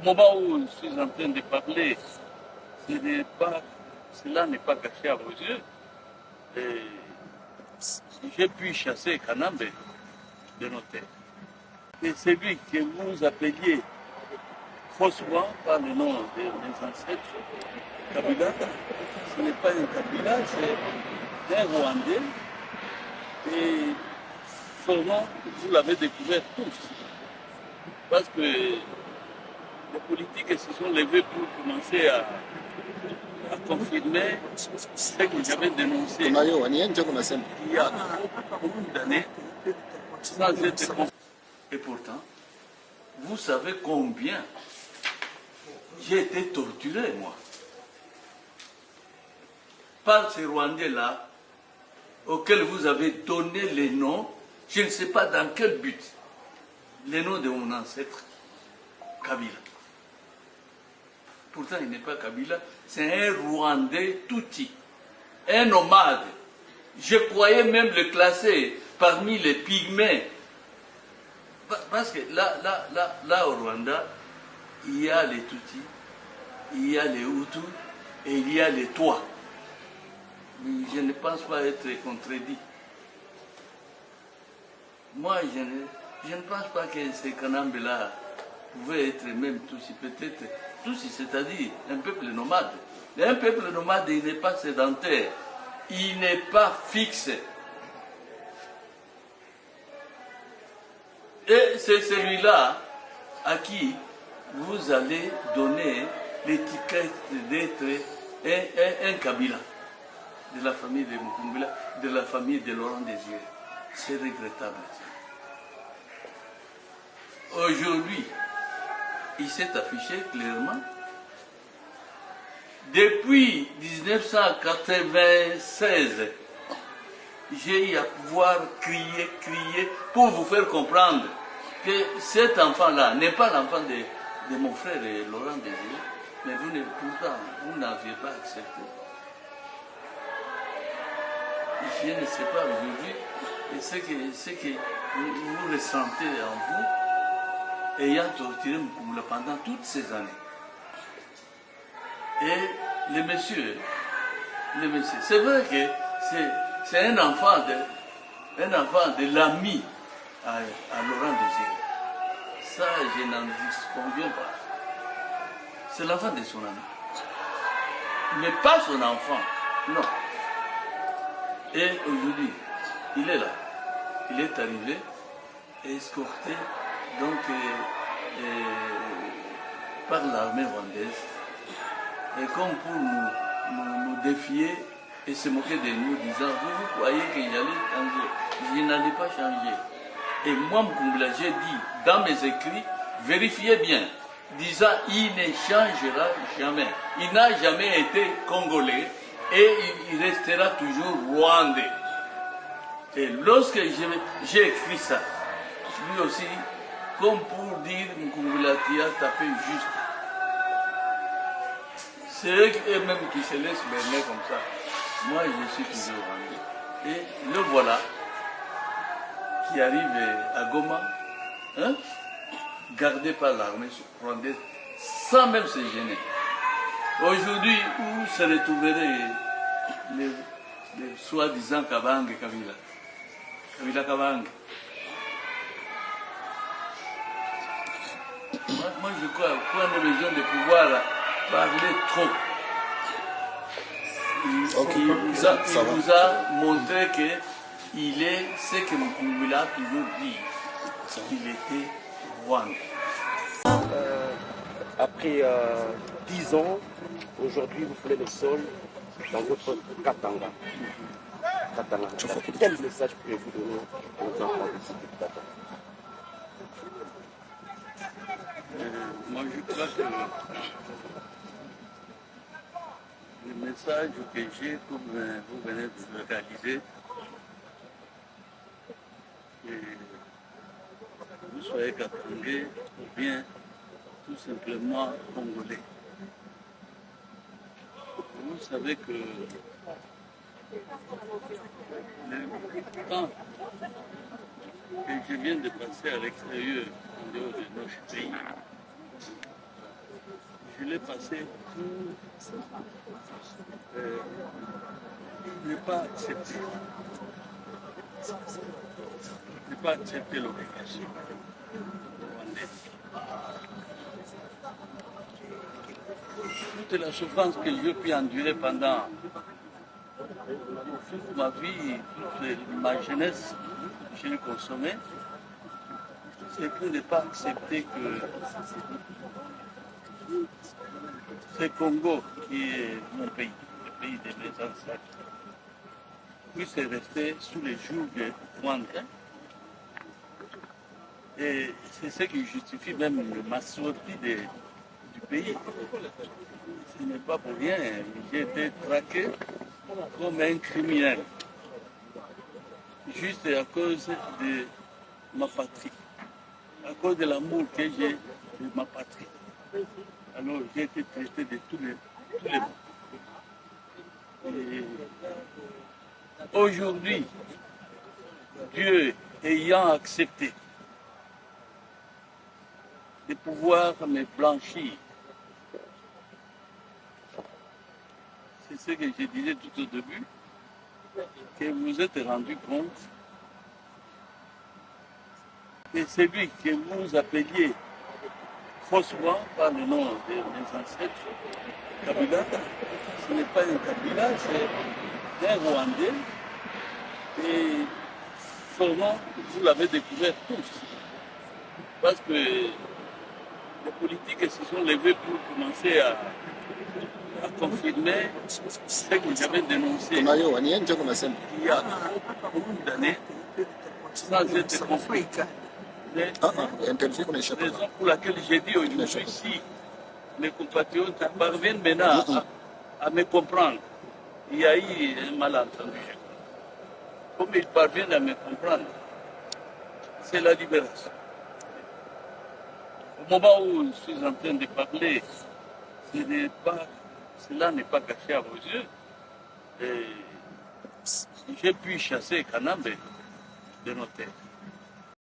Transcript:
moment où je suis en train de parler, cela n'est pas caché à vos yeux. J'ai pu chasser Kanambe de nos terres. Et celui que vous appeliez faussement par le nom de mes ancêtres, Kabila, ce n'est pas un Kabila, c'est un Rwandais. Et son nom, vous l'avez découvert tous. Parce que les politiques se sont levés pour commencer à confirmer ce que j'avais dénoncé il y a beaucoup d'années, sans être confirmé. Et pourtant, vous savez combien j'ai été torturé, moi, par ces Rwandais-là, auxquels vous avez donné les noms, je ne sais pas dans quel but, les noms de mon ancêtre, Kabila. Pourtant, il n'est pas Kabila, c'est un Rwandais Tutsi, un nomade. Je croyais même le classer parmi les pygmées. Parce que là au Rwanda, il y a les Tutsis, il y a les Hutus et il y a les Twa. Je ne pense pas être contredit. Moi, je ne pense pas que ces Kanambe-là pouvaient être même Tutsi, peut-être Tutsi, c'est-à-dire un peuple nomade. Mais un peuple nomade, il n'est pas sédentaire, il n'est pas fixe. Et c'est celui-là à qui vous allez donner l'étiquette d'être un Kabila, de la famille de Mukumbila, de la famille de Laurent Désiré. C'est regrettable. Aujourd'hui, il s'est affiché clairement. Depuis 1996, j'ai eu à pouvoir crier pour vous faire comprendre que cet enfant-là n'est pas l'enfant de mon frère Laurent Désiré, mais pourtant, vous n'aviez pas accepté. Je ne sais pas aujourd'hui ce que vous ressentez en vous, ayant torturé Mukungula pendant toutes ces années. Et le monsieur, c'est vrai que c'est un enfant de l'ami à Laurent Désiré. Ça, je n'en conviens pas. C'est l'enfant de son ami. Mais pas son enfant, non. Et aujourd'hui, il est là. Il est arrivé, escorté donc, par l'armée rwandaise. Et comme pour nous défier et se moquer de nous, disant, vous croyez que j'allais changer? Je n'allais pas changer. Et moi, Mukungula, j'ai dit dans mes écrits, vérifiez bien, disant, il ne changera jamais. Il n'a jamais été congolais et il restera toujours rwandais. Et lorsque j'ai écrit ça, lui aussi, comme pour dire, Mukungula, tu as tapé juste. C'est eux-mêmes qui se laissent berner comme ça. Moi, je suis toujours rwandais. Et le voilà, qui arrive à Goma, hein, gardé par l'armée rwandaise, sans même se gêner. Aujourd'hui, où se retrouveraient les soi-disant Kabang et Kabila? Kabila Kabang. Moi, je crois qu'on a besoin de pouvoir parler trop. Il vous a montré qu'il est ce que Mukungula a toujours dit, qu'il était rwandais. Après 10 ans, aujourd'hui vous foulez le sol dans votre Katanga. Quel message pouvez-vous donner aux enfants de ce Katanga? Moi, je crois que le message que j'ai, comme vous venez de le réaliser, que vous soyez katangais ou bien tout simplement congolais. Vous savez que le temps que je viens de passer à l'extérieur, en dehors de notre pays, je l'ai passé pour ne pas accepter. Ne pas accepter l'obligation rwandaise. Toute la souffrance que j'ai pu endurer pendant toute ma vie, toute ma jeunesse, je l'ai consommée, c'est pour ne pas accepter que ce Congo, qui est mon pays, le pays de mes ancêtres, puisse rester sous les jours de Rwanda. Et c'est ce qui justifie même ma sortie du pays. Ce n'est pas pour rien, j'ai été traqué comme un criminel, juste à cause de ma patrie, à cause de l'amour que j'ai de ma patrie. Alors j'ai été traité de tous les mots. Aujourd'hui, Dieu ayant accepté de pouvoir me blanchir, c'est ce que je disais tout au début, que vous vous êtes rendu compte que celui que vous appeliez faussement par le nom de mes ancêtres, Kabila, ce n'est pas un Kabila, c'est un Rwandais. Et son nom, vous l'avez découvert tous. Parce que les politiques se sont levés pour commencer à confirmer ce que j'avais dénoncé il y a beaucoup d'années, sans être compris. Raison pour laquelle j'ai dit aujourd'hui, si mes compatriotes parviennent maintenant à me comprendre, il y a eu un malentendu. Comme ils parviennent à me comprendre, c'est la libération. Au moment où je suis en train de parler, cela n'est pas caché à vos yeux. J'ai pu chasser Kanambe de nos terres.